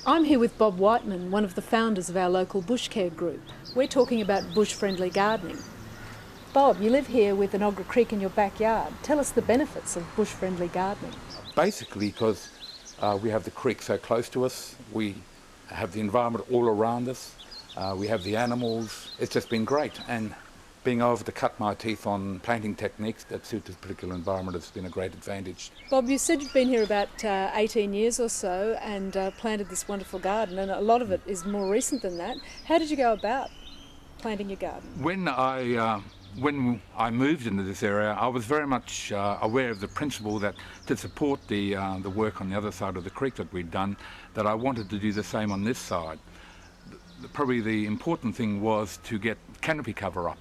I'm here with Bob Whiteman, one of the founders of our local bushcare group. We're talking about bush-friendly gardening. Bob, you live here with an Ogra Creek in your backyard. Tell us the benefits of bush-friendly gardening. Basically because we have the creek so close to us, we have the environment all around us, we have the animals. It's just been great, and being able to cut my teeth on planting techniques that suit this particular environment has been a great advantage. Bob, you said you've been here about 18 years or so and planted this wonderful garden, and a lot of it is more recent than that. How did you go about planting your garden? When I moved into this area, I was very much aware of the principle that to support the work on the other side of the creek that we'd done, that I wanted to do the same on this side. Probably the important thing was to get canopy cover up,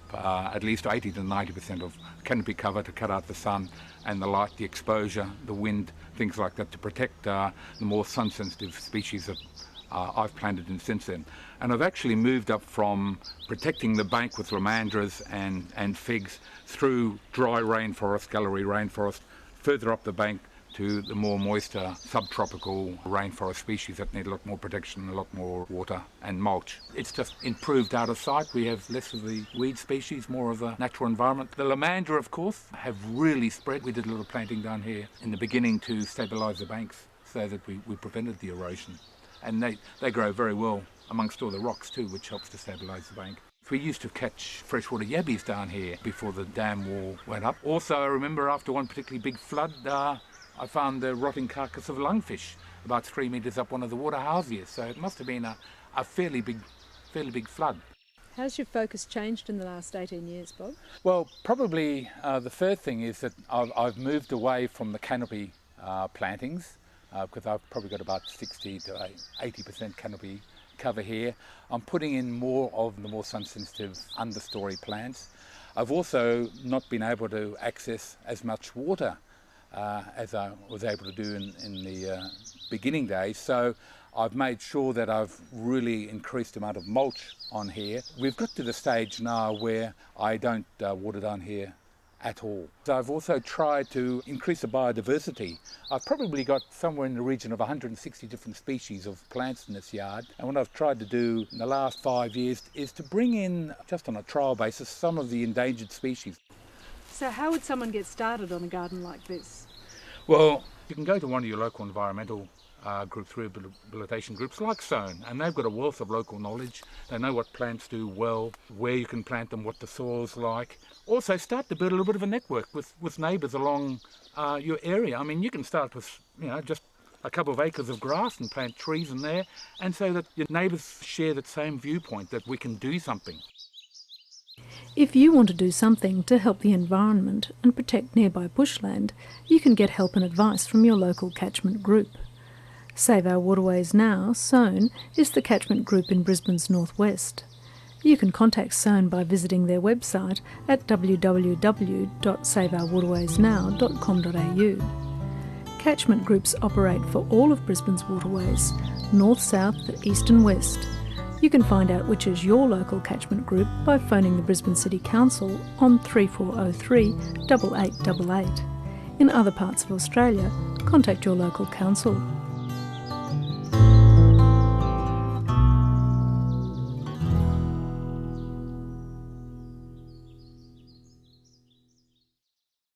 at least 80 to 90% of canopy cover to cut out the sun and the light, the exposure, the wind, things like that, to protect the more sun-sensitive species that I've planted in since then. And I've actually moved up from protecting the bank with lomandras and figs through dry rainforest, gallery rainforest, further up the bank to the more moister subtropical rainforest species that need a lot more protection, a lot more water and mulch. It's just improved out of sight. We have less of the weed species, more of a natural environment. The lomandra, of course, have really spread. We did a little planting down here in the beginning to stabilise the banks so that we prevented the erosion. And they grow very well amongst all the rocks too, which helps to stabilise the bank. We used to catch freshwater yabbies down here before the dam wall went up. Also, I remember after one particularly big flood, I found the rotting carcass of lungfish about 3 metres up one of the water houses, so it must have been a fairly big flood. How's your focus changed in the last 18 years, Bob? Well, probably the first thing is that I've moved away from the canopy plantings, because I've probably got about 60 to 80% canopy cover here. I'm putting in more of the more sun-sensitive understory plants. I've also not been able to access as much water as I was able to do in the beginning days. So I've made sure that I've really increased the amount of mulch on here. We've got to the stage now where I don't water down here at all. So I've also tried to increase the biodiversity. I've probably got somewhere in the region of 160 different species of plants in this yard. And what I've tried to do in the last 5 years is to bring in, just on a trial basis, some of the endangered species. So how would someone get started on a garden like this? Well, you can go to one of your local environmental groups, rehabilitation groups like SOWN, and they've got a wealth of local knowledge. They know what plants do well, where you can plant them, what the soil's like. Also start to build a little bit of a network with neighbours along your area. I mean, you can start with, just a couple of acres of grass and plant trees in there, and so that your neighbours share that same viewpoint that we can do something. If you want to do something to help the environment and protect nearby bushland, you can get help and advice from your local catchment group. Save Our Waterways Now, SOWN, is the catchment group in Brisbane's northwest. You can contact SOWN by visiting their website at www.saveourwaterwaysnow.com.au. Catchment groups operate for all of Brisbane's waterways, north, south, east and west. You can find out which is your local catchment group by phoning the Brisbane City Council on 3403 8888. In other parts of Australia, contact your local council.